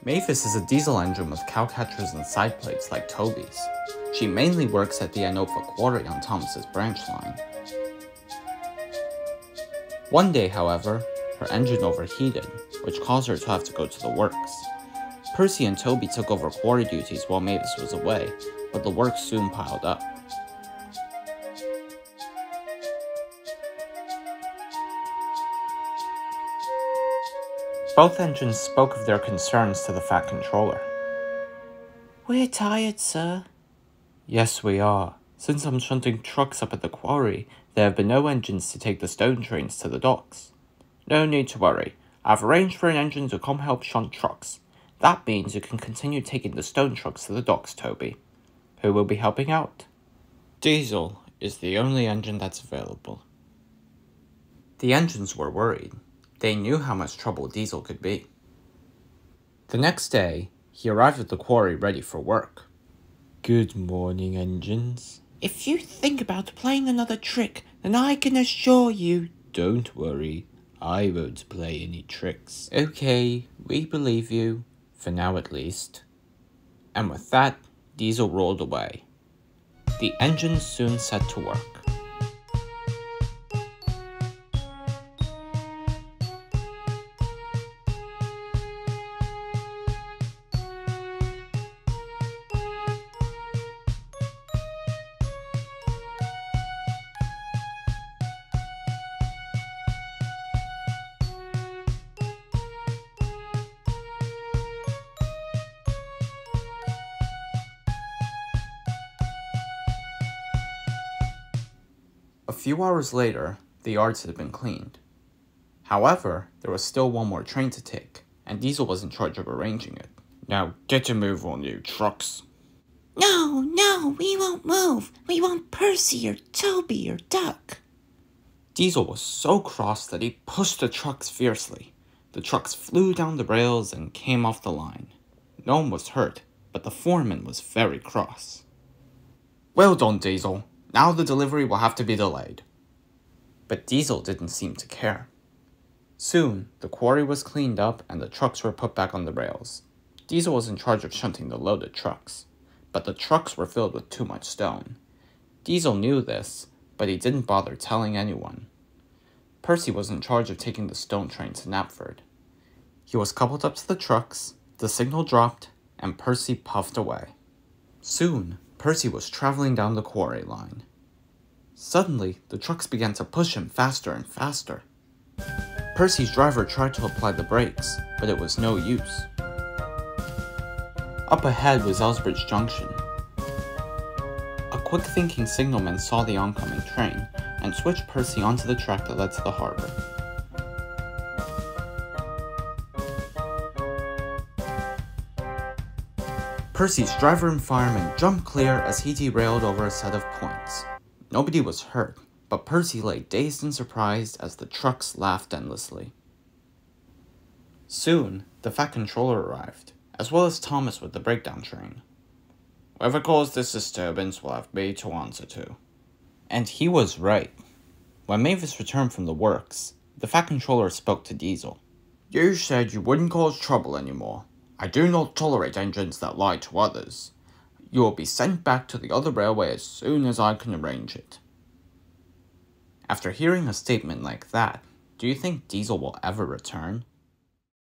Mavis is a diesel engine with cowcatchers and side plates like Toby's. She mainly works at the Adobe Quarry on Thomas's branch line. One day, however, her engine overheated, which caused her to have to go to the works. Percy and Toby took over quarry duties while Mavis was away, but the work soon piled up. Both engines spoke of their concerns to the Fat Controller. "We're tired, sir." "Yes, we are. Since I'm shunting trucks up at the quarry, there have been no engines to take the stone trains to the docks." "No need to worry. I've arranged for an engine to come help shunt trucks. That means you can continue taking the stone trucks to the docks, Toby." "Who will be helping out?" "Diesel is the only engine that's available." The engines were worried. They knew how much trouble Diesel could be. The next day, he arrived at the quarry ready for work. "Good morning, engines." "If you think about playing another trick, then I can assure you—" "Don't worry, I won't play any tricks." "Okay, we believe you, for now at least." And with that, Diesel rolled away. The engines soon set to work. A few hours later, the yards had been cleaned. However, there was still one more train to take, and Diesel was in charge of arranging it. "Now get a move on, you trucks." No, we won't move. We want Percy or Toby or Duck." Diesel was so cross that he pushed the trucks fiercely. The trucks flew down the rails and came off the line. No one was hurt, but the foreman was very cross. "Well done, Diesel. Now the delivery will have to be delayed." But Diesel didn't seem to care. Soon, the quarry was cleaned up and the trucks were put back on the rails. Diesel was in charge of shunting the loaded trucks, but the trucks were filled with too much stone. Diesel knew this, but he didn't bother telling anyone. Percy was in charge of taking the stone train to Knapford. He was coupled up to the trucks, the signal dropped, and Percy puffed away. Soon, Percy was traveling down the quarry line. Suddenly, the trucks began to push him faster and faster. Percy's driver tried to apply the brakes, but it was no use. Up ahead was Elsbridge Junction. A quick-thinking signalman saw the oncoming train and switched Percy onto the track that led to the harbor. Percy's driver and fireman jumped clear as he derailed over a set of points. Nobody was hurt, but Percy lay dazed and surprised as the trucks laughed endlessly. Soon, the Fat Controller arrived, as well as Thomas with the breakdown train. "Whoever caused this disturbance will have me to answer to." And he was right. When Mavis returned from the works, the Fat Controller spoke to Diesel. "You said you wouldn't cause trouble anymore. I do not tolerate engines that lie to others. You will be sent back to the other railway as soon as I can arrange it." After hearing a statement like that, do you think Diesel will ever return?